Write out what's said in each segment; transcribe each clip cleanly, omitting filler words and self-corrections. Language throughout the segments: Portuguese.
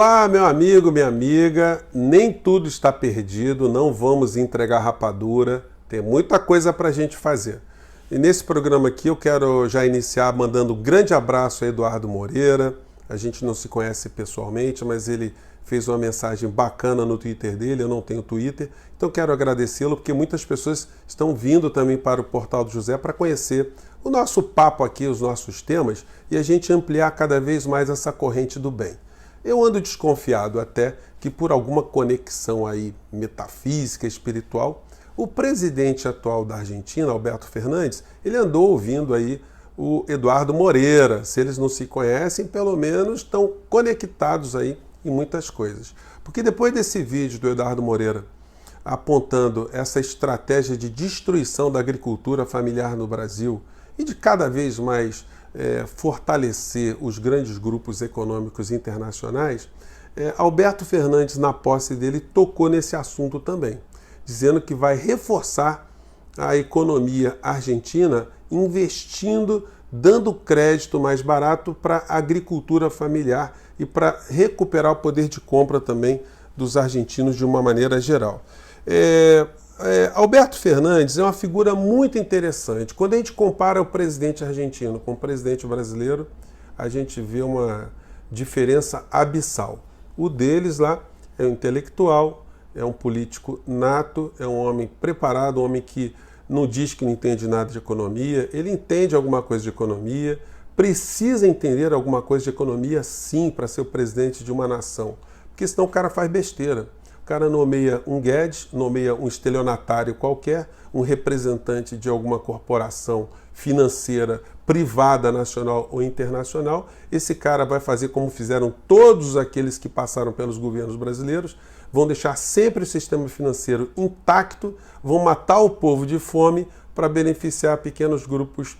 Olá, meu amigo, minha amiga, nem tudo está perdido, não vamos entregar rapadura, tem muita coisa para a gente fazer. E nesse programa aqui eu quero já iniciar mandando um grande abraço a Eduardo Moreira. A gente não se conhece pessoalmente, mas ele fez uma mensagem bacana no Twitter dele, eu não tenho Twitter, então quero agradecê-lo porque muitas pessoas estão vindo também para o Portal do José para conhecer o nosso papo aqui, os nossos temas, e a gente ampliar cada vez mais essa corrente do bem. Eu ando desconfiado até que por alguma conexão aí metafísica, espiritual, o presidente atual da Argentina, Alberto Fernandes, ele andou ouvindo aí o Eduardo Moreira. Se eles não se conhecem, pelo menos estão conectados aí em muitas coisas. Porque depois desse vídeo do Eduardo Moreira apontando essa estratégia de destruição da agricultura familiar no Brasil e de cada vez mais fortalecer os grandes grupos econômicos internacionais, Alberto Fernandes, na posse dele, tocou nesse assunto também, dizendo que vai reforçar a economia argentina investindo, dando crédito mais barato para a agricultura familiar e para recuperar o poder de compra também dos argentinos de uma maneira geral. Alberto Fernandes é uma figura muito interessante. Quando a gente compara o presidente argentino com o presidente brasileiro, a gente vê uma diferença abissal. O deles lá é um intelectual, é um político nato, é um homem preparado, um homem que não diz que não entende nada de economia, ele entende alguma coisa de economia, precisa entender alguma coisa de economia sim para ser o presidente de uma nação, porque senão o cara faz besteira. O cara nomeia um Guedes, nomeia um estelionatário qualquer, um representante de alguma corporação financeira, privada, nacional ou internacional. Esse cara vai fazer como fizeram todos aqueles que passaram pelos governos brasileiros, vão deixar sempre o sistema financeiro intacto, vão matar o povo de fome para beneficiar pequenos grupos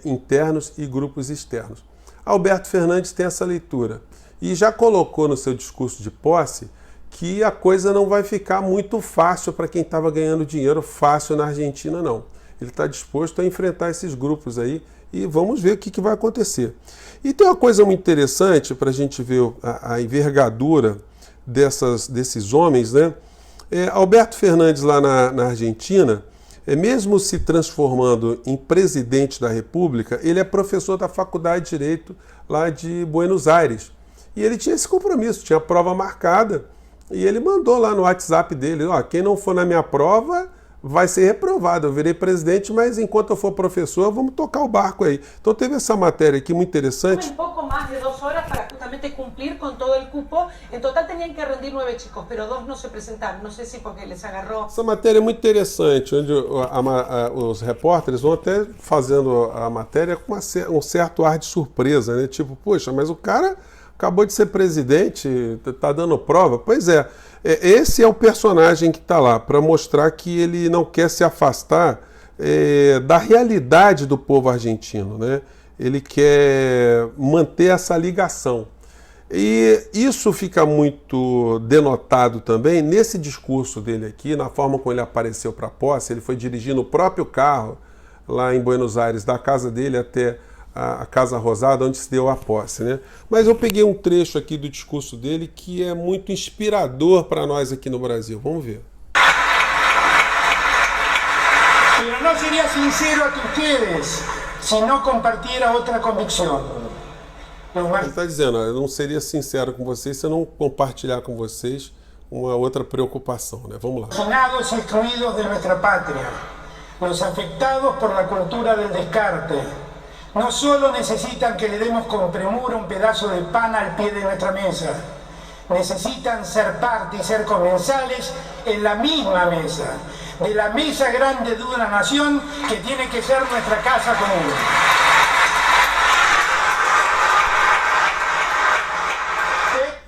internos e grupos externos. Alberto Fernandes tem essa leitura e já colocou no seu discurso de posse que a coisa não vai ficar muito fácil para quem estava ganhando dinheiro fácil na Argentina, não. Ele está disposto a enfrentar esses grupos aí e vamos ver o que vai acontecer. E tem uma coisa muito interessante para a gente ver a envergadura desses homens, né? Alberto Fernandes lá na Argentina, mesmo se transformando em presidente da República, ele é professor da Faculdade de Direito lá de Buenos Aires. E ele tinha esse compromisso, tinha a prova marcada. E ele mandou lá no WhatsApp dele, quem não for na minha prova vai ser reprovado. Eu virei presidente, mas enquanto eu for professor, vamos tocar o barco aí. Então teve essa matéria aqui muito interessante. Um pouco mais de 2 horas para justamente cumprir com todo o cupo. Em total tinham que rendir 9 chicos, mas 2 não se apresentaram. Não sei se porque eles agarrou. Essa matéria é muito interessante, onde os repórteres vão até fazendo a matéria com um certo ar de surpresa, né? Tipo, poxa, mas o cara acabou de ser presidente, está dando prova. Pois é, esse é o personagem que está lá, para mostrar que ele não quer se afastar da realidade do povo argentino, né? Ele quer manter essa ligação. E isso fica muito denotado também nesse discurso dele aqui, na forma como ele apareceu para a posse. Ele foi dirigindo o próprio carro lá em Buenos Aires, da casa dele até a Casa Rosada, onde se deu a posse, né? Mas eu peguei um trecho aqui do discurso dele que é muito inspirador para nós aqui no Brasil. Vamos ver. Pero no sería sincero a ustedes si no compartiera otra convicción. Ele está dizendo, eu não seria sincero com vocês se eu não compartilhar com vocês uma outra preocupação, né? Vamos lá. Los excluidos de nuestra patria, los afectados por la cultura del descarte, no solo necesitan que le demos con premura un pedazo de pan al pie de nuestra mesa, necesitan ser parte y ser comensales en la misma mesa, de la mesa grande de una nación que tiene que ser nuestra casa común.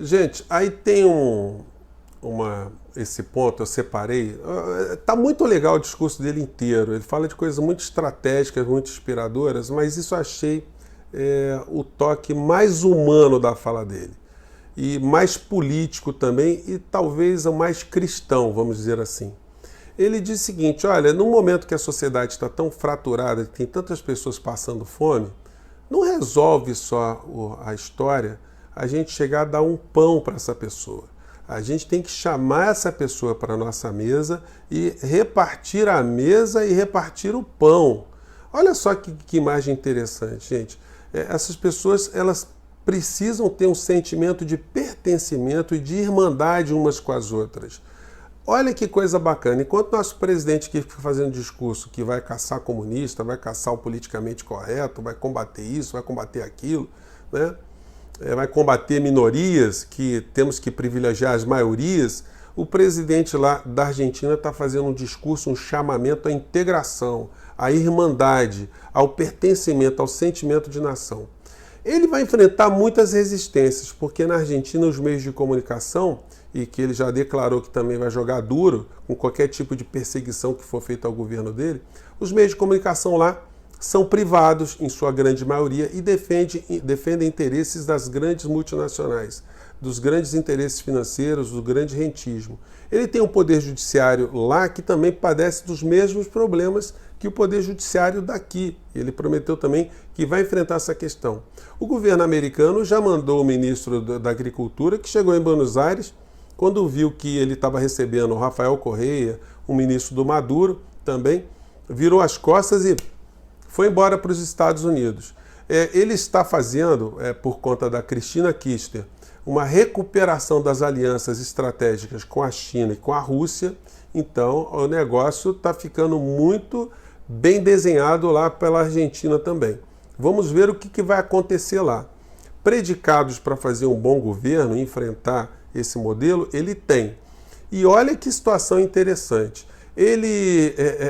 Gente, aí tem esse ponto, eu separei. Tá muito legal o discurso dele inteiro. Ele fala de coisas muito estratégicas, muito inspiradoras, mas isso eu achei o toque mais humano da fala dele. E mais político também, e talvez o mais cristão, vamos dizer assim. Ele diz o seguinte, olha, num momento que a sociedade está tão fraturada, que tem tantas pessoas passando fome, não resolve só a história a gente chegar a dar um pão para essa pessoa. A gente tem que chamar essa pessoa para a nossa mesa e repartir a mesa e repartir o pão. Olha só que imagem interessante, gente. Essas pessoas, elas precisam ter um sentimento de pertencimento e de irmandade umas com as outras. Olha que coisa bacana. Enquanto nosso presidente que fica fazendo discurso que vai caçar comunista, vai caçar o politicamente correto, vai combater isso, vai combater aquilo, né? Vai combater minorias, que temos que privilegiar as maiorias, o presidente lá da Argentina está fazendo um discurso, um chamamento à integração, à irmandade, ao pertencimento, ao sentimento de nação. Ele vai enfrentar muitas resistências, porque na Argentina os meios de comunicação, e que ele já declarou que também vai jogar duro com qualquer tipo de perseguição que for feita ao governo dele, os meios de comunicação lá são privados, em sua grande maioria, e defendem interesses das grandes multinacionais, dos grandes interesses financeiros, do grande rentismo. Ele tem um poder judiciário lá que também padece dos mesmos problemas que o poder judiciário daqui. Ele prometeu também que vai enfrentar essa questão. O governo americano já mandou o ministro da Agricultura, que chegou em Buenos Aires, quando viu que ele estava recebendo o Rafael Correa, o ministro do Maduro também, virou as costas e foi embora para os Estados Unidos. Ele está fazendo, por conta da Cristina Kirchner, uma recuperação das alianças estratégicas com a China e com a Rússia. Então, o negócio está ficando muito bem desenhado lá pela Argentina também. Vamos ver o que vai acontecer lá. Predicados para fazer um bom governo e enfrentar esse modelo, ele tem. E olha que situação interessante.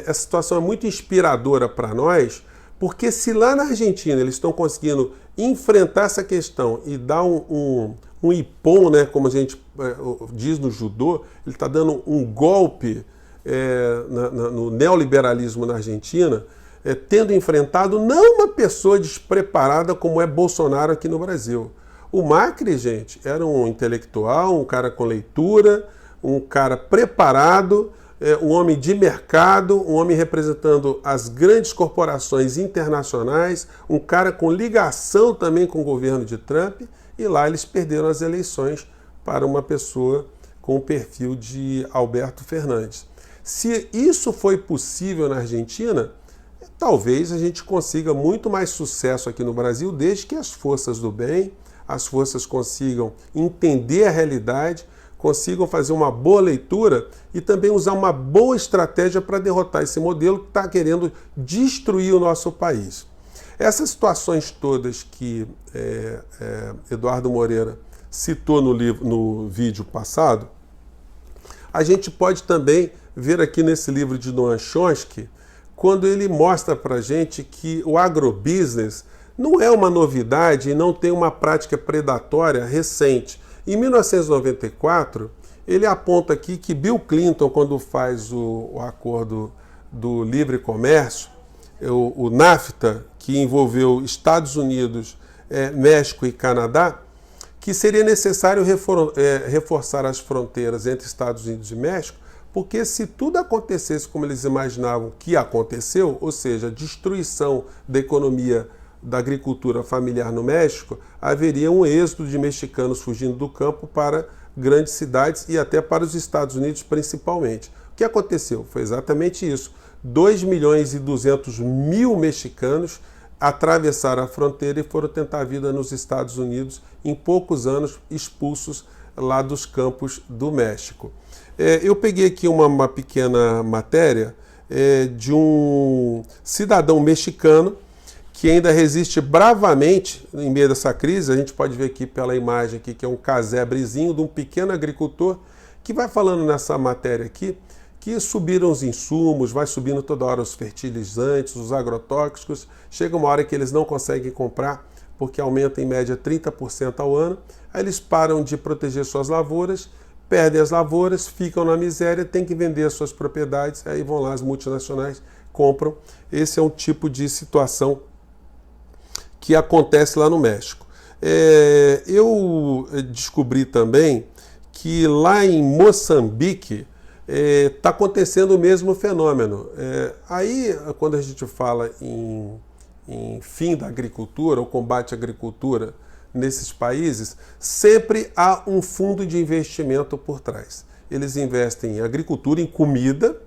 Essa situação é muito inspiradora para nós, porque se lá na Argentina eles estão conseguindo enfrentar essa questão e dar um ippon, né, como a gente diz no judô, ele está dando um golpe no neoliberalismo na Argentina, tendo enfrentado não uma pessoa despreparada como é Bolsonaro aqui no Brasil. O Macri, gente, era um intelectual, um cara com leitura, um cara preparado, um homem de mercado, um homem representando as grandes corporações internacionais, um cara com ligação também com o governo de Trump, e lá eles perderam as eleições para uma pessoa com o perfil de Alberto Fernandes. Se isso foi possível na Argentina, talvez a gente consiga muito mais sucesso aqui no Brasil, desde que as forças do bem, as forças consigam entender a realidade, consigam fazer uma boa leitura e também usar uma boa estratégia para derrotar esse modelo que está querendo destruir o nosso país. Essas situações todas que Eduardo Moreira citou no vídeo passado, a gente pode também ver aqui nesse livro de Noam Chomsky, quando ele mostra para a gente que o agrobusiness não é uma novidade e não tem uma prática predatória recente. Em 1994, ele aponta aqui que Bill Clinton, quando faz o acordo do livre comércio, o NAFTA, que envolveu Estados Unidos, México e Canadá, que seria necessário reforçar as fronteiras entre Estados Unidos e México, porque se tudo acontecesse como eles imaginavam que aconteceu, ou seja, destruição da economia da agricultura familiar no México, haveria um êxodo de mexicanos fugindo do campo para grandes cidades e até para os Estados Unidos principalmente. O que aconteceu? Foi exatamente isso. 2.200.000 mexicanos atravessaram a fronteira e foram tentar a vida nos Estados Unidos, em poucos anos expulsos lá dos campos do México. Eu peguei aqui uma pequena matéria de um cidadão mexicano que ainda resiste bravamente em meio dessa crise. A gente pode ver aqui pela imagem aqui, que é um casebrezinho de um pequeno agricultor que vai falando nessa matéria aqui que subiram os insumos, vai subindo toda hora os fertilizantes, os agrotóxicos, chega uma hora que eles não conseguem comprar porque aumenta em média 30% ao ano, aí eles param de proteger suas lavouras, perdem as lavouras, ficam na miséria, têm que vender as suas propriedades, aí vão lá as multinacionais, compram. Esse é um tipo de situação que acontece lá no México. Eu descobri também que lá em Moçambique está acontecendo o mesmo fenômeno. Aí, quando a gente fala em fim da agricultura, ou combate à agricultura nesses países, sempre há um fundo de investimento por trás. Eles investem em agricultura, em comida,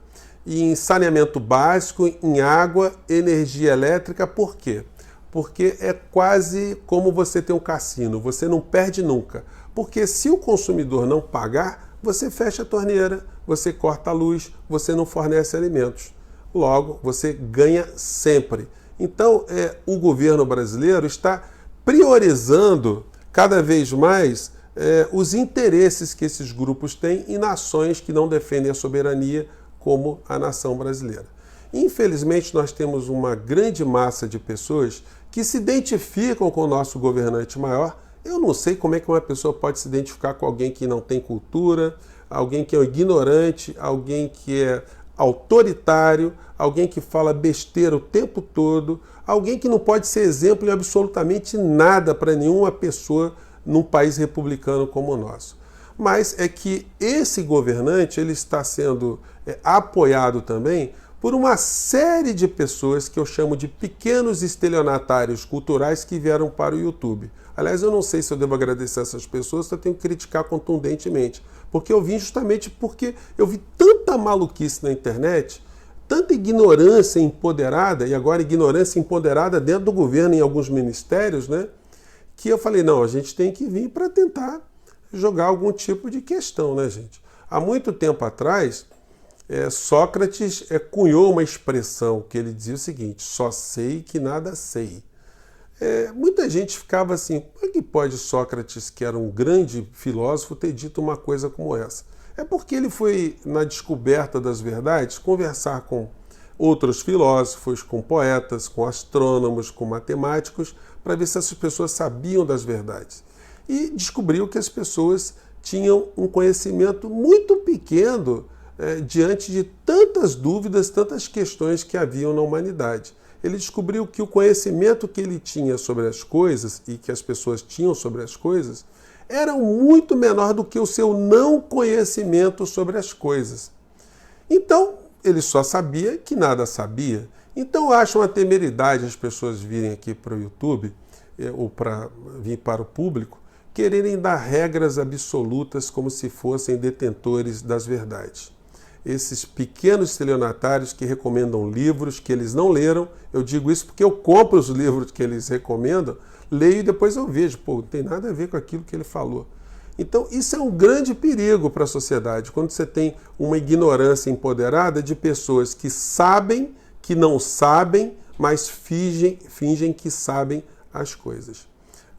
em saneamento básico, em água, energia elétrica. Por quê? Porque é quase como você ter um cassino, você não perde nunca. Porque se o consumidor não pagar, você fecha a torneira, você corta a luz, você não fornece alimentos. Logo, você ganha sempre. Então, o governo brasileiro está priorizando cada vez mais os interesses que esses grupos têm em nações que não defendem a soberania, como a nação brasileira. Infelizmente, nós temos uma grande massa de pessoas que se identificam com o nosso governante maior. Eu não sei como é que uma pessoa pode se identificar com alguém que não tem cultura, alguém que é ignorante, alguém que é autoritário, alguém que fala besteira o tempo todo, alguém que não pode ser exemplo em absolutamente nada para nenhuma pessoa num país republicano como o nosso. Mas é que esse governante ele está sendo apoiado também por uma série de pessoas que eu chamo de pequenos estelionatários culturais que vieram para o YouTube. Aliás, eu não sei se eu devo agradecer essas pessoas, eu tenho que criticar contundentemente, porque eu vim justamente porque eu vi tanta maluquice na internet, tanta ignorância empoderada, e agora ignorância empoderada dentro do governo em alguns ministérios, né? Que eu falei, não, a gente tem que vir para tentar jogar algum tipo de questão, né, gente? Há muito tempo atrás, Sócrates cunhou uma expressão que ele dizia o seguinte: só sei que nada sei. Muita gente ficava assim, como é que pode Sócrates, que era um grande filósofo, ter dito uma coisa como essa? É porque ele foi, na descoberta das verdades, conversar com outros filósofos, com poetas, com astrônomos, com matemáticos, para ver se essas pessoas sabiam das verdades. E descobriu que as pessoas tinham um conhecimento muito pequeno diante de tantas dúvidas, tantas questões que haviam na humanidade. Ele descobriu que o conhecimento que ele tinha sobre as coisas e que as pessoas tinham sobre as coisas era muito menor do que o seu não conhecimento sobre as coisas. Então, ele só sabia que nada sabia. Então, eu acho uma temeridade as pessoas virem aqui para o YouTube ou para vir para o público quererem dar regras absolutas como se fossem detentores das verdades. Esses pequenos estelionatários que recomendam livros que eles não leram, eu digo isso porque eu compro os livros que eles recomendam, leio e depois eu vejo, não tem nada a ver com aquilo que ele falou. Então, isso é um grande perigo para a sociedade, quando você tem uma ignorância empoderada de pessoas que sabem, que não sabem, mas fingem que sabem as coisas.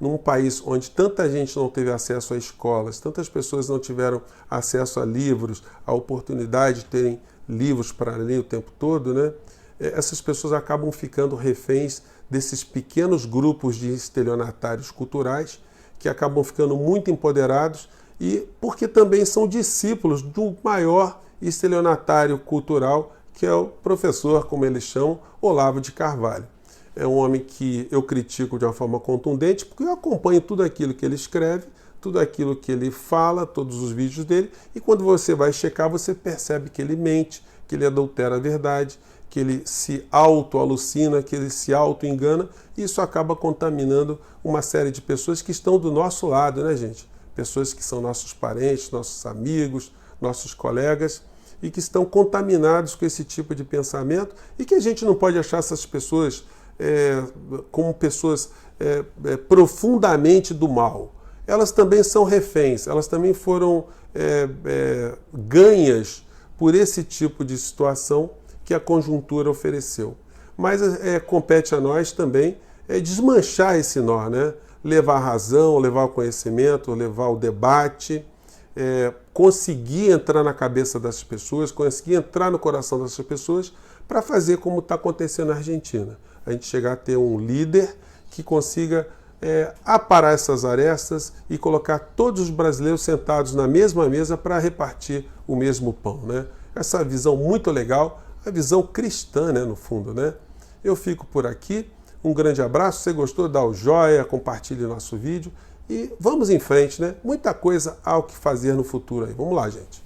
Num país onde tanta gente não teve acesso a escolas, tantas pessoas não tiveram acesso a livros, a oportunidade de terem livros para ler o tempo todo, né? Essas pessoas acabam ficando reféns desses pequenos grupos de estelionatários culturais que acabam ficando muito empoderados e porque também são discípulos do maior estelionatário cultural, que é o professor, como eles chamam, Olavo de Carvalho. É um homem que eu critico de uma forma contundente, porque eu acompanho tudo aquilo que ele escreve, tudo aquilo que ele fala, todos os vídeos dele, e quando você vai checar, você percebe que ele mente, que ele adultera a verdade, que ele se auto-alucina, que ele se auto-engana, e isso acaba contaminando uma série de pessoas que estão do nosso lado, né, gente? Pessoas que são nossos parentes, nossos amigos, nossos colegas, e que estão contaminados com esse tipo de pensamento, e que a gente não pode achar essas pessoas como pessoas profundamente do mal. Elas também são reféns, elas também foram ganhas por esse tipo de situação que a conjuntura ofereceu. Mas compete a nós também desmanchar esse nó, né? Levar a razão, levar o conhecimento, levar o debate, conseguir entrar na cabeça dessas pessoas, conseguir entrar no coração dessas pessoas para fazer como está acontecendo na Argentina. A gente chegar a ter um líder que consiga aparar essas arestas e colocar todos os brasileiros sentados na mesma mesa para repartir o mesmo pão, né? Essa visão muito legal, a visão cristã, né, no fundo, né? Eu fico por aqui, um grande abraço, se você gostou, dá o joia, compartilhe o nosso vídeo e vamos em frente, né? Muita coisa há o que fazer no futuro aí. Vamos lá, gente.